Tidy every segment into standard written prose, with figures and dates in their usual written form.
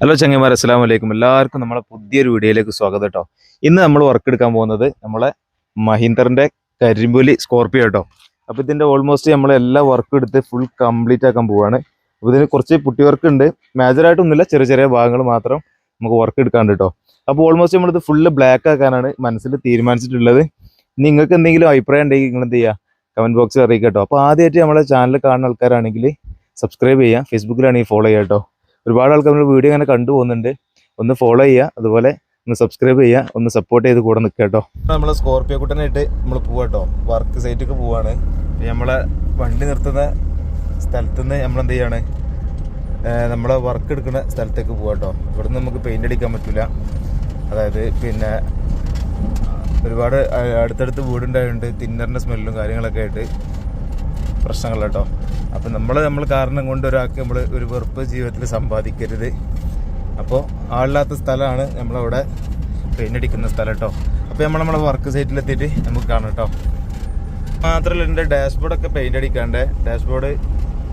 Hello ചങ്ങന്മാർ, അസ്സലാമു അലൈക്കും. എല്ലാവർക്കും നമ്മളെ പുതിയൊരു വീഡിയോയിലേക്ക് സ്വാഗതം കേട്ടോ. ഇന്ന് നമ്മൾ വർക്ക് എടുക്കാൻ പോകുന്നത് നമ്മളെ മഹീന്ദ്രൻ്റെ കരിമ്പൊലി സ്കോർപ്പിയോ കേട്ടോ. അപ്പോൾ ഇതിൻ്റെ ഓൾമോസ്റ്റ് നമ്മൾ എല്ലാ വർക്കും എടുത്ത് ഫുൾ കംപ്ലീറ്റ് ആക്കാൻ പോവുകയാണ്. അപ്പോൾ ഇതിന് കുറച്ച് പുട്ടി വർക്ക് ഉണ്ട്, മേജറായിട്ടൊന്നുമില്ല, ചെറിയ ചെറിയ ഭാഗങ്ങൾ മാത്രം നമുക്ക് വർക്ക് എടുക്കാണ്ട് കേട്ടോ. അപ്പോൾ ഓൾമോസ്റ്റ് നമ്മളിത് ഫുള്ള് ബ്ലാക്ക് ആക്കാനാണ് മനസ്സിൽ തീരുമാനിച്ചിട്ടുള്ളത്. നിങ്ങൾക്ക് എന്തെങ്കിലും അഭിപ്രായം ഉണ്ടെങ്കിൽ നിങ്ങൾ എന്ത് ചെയ്യുക, കമൻറ്റ് ബോക്സിൽ അറിയിക്കുക കേട്ടോ. അപ്പോൾ ആദ്യമായിട്ട് നമ്മളെ ചാനൽ കാണുന്ന ആൾക്കാരാണെങ്കിൽ സബ്സ്ക്രൈബ് ചെയ്യുക, ഫേസ്ബുക്കിലാണെങ്കിൽ ഫോളോ ചെയ്യുക കേട്ടോ. ഒരുപാട് ആൾക്കാർ നമ്മൾ വീഡിയോ ഇങ്ങനെ കണ്ടുപോകുന്നുണ്ട്, ഒന്ന് ഫോളോ ചെയ്യുക, അതുപോലെ ഒന്ന് സബ്സ്ക്രൈബ് ചെയ്യുക, ഒന്ന് സപ്പോർട്ട് ചെയ്ത് കൂടെ നിൽക്കുക കേട്ടോ. നമ്മൾ സ്കോർപ്പിയോ കുട്ടനായിട്ട് നമ്മൾ പോവാട്ടോ, വർക്ക് സൈറ്റൊക്കെ പോവാണ്. നമ്മളെ വണ്ടി നിർത്തുന്ന സ്ഥലത്തുനിന്ന് നമ്മളെന്ത് ചെയ്യാണ്, നമ്മളെ വർക്ക് എടുക്കുന്ന സ്ഥലത്തേക്ക് പോവാട്ടോ. ഇവിടെ നിന്ന് നമുക്ക് പെയിൻ്റ് അടിക്കാൻ പറ്റില്ല, അതായത് പിന്നെ ഒരുപാട് അടുത്തടുത്ത് വീടുണ്ടായതുകൊണ്ട് തിന്നറിൻ്റെ സ്മെല്ലും കാര്യങ്ങളൊക്കെ ആയിട്ട് പ്രശ്നങ്ങൾ കേട്ടോ. അപ്പം നമ്മൾ കാരണം കൊണ്ട് ഒരാൾക്ക് നമ്മൾ ഒരു വെറുപ്പ് ജീവിതത്തിൽ സമ്പാദിക്കരുത്. അപ്പോൾ ആളില്ലാത്ത സ്ഥലമാണ് നമ്മളവിടെ പെയിൻ്റ് അടിക്കുന്ന സ്ഥലം കേട്ടോ. അപ്പോൾ നമ്മളെ വർക്ക് സൈറ്റിലെത്തിയിട്ട് നമുക്ക് കാണാം കേട്ടോ. മാത്രമല്ല എൻ്റെ ഡാഷ്ബോർഡൊക്കെ പെയിൻ്റ് അടിക്കാണ്ട്, ഡാഷ്ബോർഡ്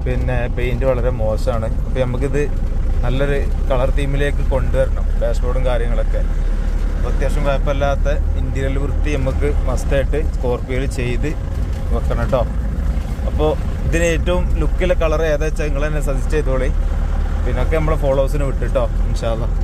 പിന്നെ പെയിൻറ്റ് വളരെ മോശമാണ്. അപ്പോൾ നമുക്കിത് നല്ലൊരു കളർ തീമിലേക്ക് കൊണ്ടുവരണം, ഡാഷ്ബോർഡും കാര്യങ്ങളൊക്കെ. അപ്പോൾ അത്യാവശ്യം കുഴപ്പമില്ലാത്ത ഇൻറ്റീരിയൽ വൃത്തി നമുക്ക് മസ്റ്റായിട്ട് സ്കോർപ്പിയോയിൽ ചെയ്ത് വെക്കണം കേട്ടോ. അപ്പോൾ ഇതിന് ഏറ്റവും ലുക്കിലെ കളർ ഏതാ വെച്ചാൽ നിങ്ങൾ തന്നെ സജസ്റ്റ് ചെയ്തോളി. പിന്നൊക്കെ നമ്മളെ ഫോളോവേഴ്സിന് വിട്ടിട്ടോ, ഇൻഷാ അല്ലാഹ്.